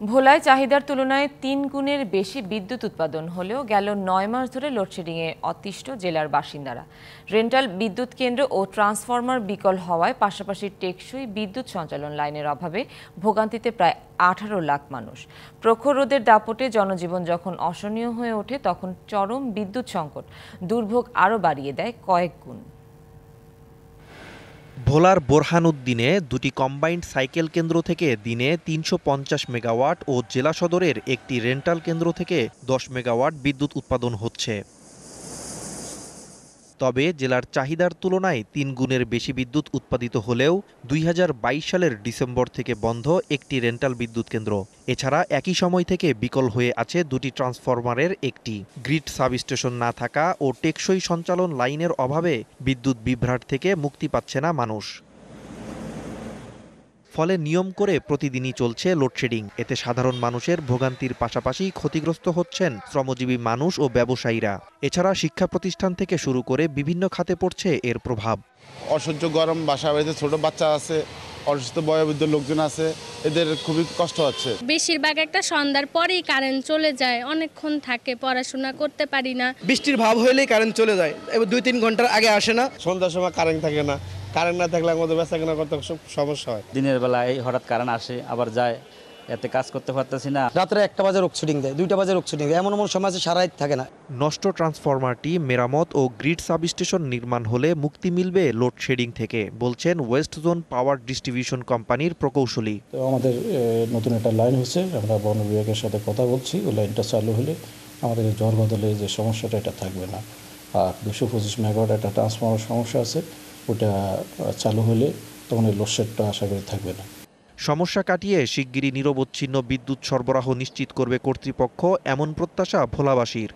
ভোলায় চাহিদার তুলনায় ৩ গুণের বেশি বিদ্যুৎ উৎপাদন হলেও গেল ৯ মাস ধরে লোডশেডিংয়ে অতিষ্ঠ জেলার বাসিন্দারা। রেন্টাল বিদ্যুৎ কেন্দ্র ও ট্রান্সফরমার বিকল হওয়ায় পাশাপাশি টেকসই বিদ্যুৎ সঞ্চালন লাইনের অভাবে ভোগান্তিতে প্রায় ১৮ লাখ মানুষ। প্রখর রোদের দাপটে জনজীবন যখন অসহনীয় হয়ে ওঠে, তখন চরম বিদ্যুৎ সংকট দুর্ভোগ আরও বাড়িয়ে দেয় কয়েক গুণ। ভোলার বোরহানউদ্দিনে দুটি কম্বাইন্ড সাইকেল কেন্দ্র থেকে দিনে ৩৫০ মেগাওয়াট ও জেলা সদরের একটি রেন্টাল কেন্দ্র থেকে ১০ মেগাওয়াট বিদ্যুৎ উৎপাদন হচ্ছে। তবে জেলার চাহিদার তুলনায় ৩ গুণের বেশি বিদ্যুৎ উৎপাদিত হলেও ২০২২ সালের ডিসেম্বর থেকে বন্ধ একটি রেন্টাল বিদ্যুৎ কেন্দ্র। এছাড়া একই সময় থেকে বিকল হয়ে আছে দুটি ট্রান্সফরমারের একটি। গ্রিড সাবস্টেশন না থাকা ও টেকসই সঞ্চালন লাইনের অভাবে বিদ্যুৎ বিভ্রাট থেকে মুক্তি পাচ্ছে না মানুষ। ফলে নিয়ম করে প্রতিদিনই চলছে লোডশেডিং। এতে সাধারণ মানুষের ভোগান্তির পাশাপাশি ক্ষতিগ্রস্ত হচ্ছেন শ্রমজীবী মানুষ ও ব্যবসায়ীরা। এছাড়া শিক্ষা প্রতিষ্ঠান থেকে শুরু করে বিভিন্ন খাতে পড়ছে এর প্রভাব। অসহ্য গরম, বাসা বাড়িতে ছোট বাচ্চা আছে, অসুস্থ বয়োবৃদ্ধ লোকজন আছে, এদের খুবই কষ্ট হচ্ছে। বেশিরভাগ একটা সন্ধ্যার পরেই কারেন্ট চলে যায়, অনেকক্ষণ থাকে, পড়াশোনা করতে পারি না। বৃষ্টির ভাব হইলেই কারেন্ট চলে যায়, এবার ২-৩ ঘন্টার আগে আসে না। সন্ধ্যার সময় কারেন্ট থাকে না, কারেন্ট না থাকলে আমাদের বেচাকেনা করতে খুব সমস্যা হয়। দিনের বেলায় হঠাৎ কারেন্ট আসে আবার যায়, এতে কাজ করতে পারতেছি না। রাত্রে ১টা বাজে লোডশেডিং দেয়, 2টা বাজে লোডশেডিং দেয়, এমন সময় আছে সারা রাত থাকে না। নষ্ট ট্রান্সফরমারটি মেরামত ও গ্রিড সাবস্টেশন নির্মাণ হলে মুক্তি মিলবে লোডশেডিং থেকে, বলছেন ওয়েস্ট জোন পাওয়ার ডিস্ট্রিবিউশন কোম্পানির প্রকৌশলী। তো আমাদের নতুন একটা লাইন হচ্ছে, আমরা বন বিভাগের সাথে কথা বলছি। ওই লাইনটা চালু হলে আমাদের ঝড় বাদলে যে সমস্যাটা এটা থাকবে না। আর ২২৫ মেগাওয়াট একটা ট্রান্সফরমার সমস্যা আছে, ওটা চালু হলে তখন এই লোডশেডটা আশা করি থাকবে না। সমস্যা কাটিয়ে শিগগিরই নিরবচ্ছিন্ন বিদ্যুৎ সরবরাহ নিশ্চিত করবে কর্তৃপক্ষ, এমন প্রত্যাশা ভোলাবাসীর।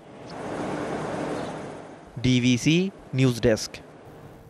DVC news desk.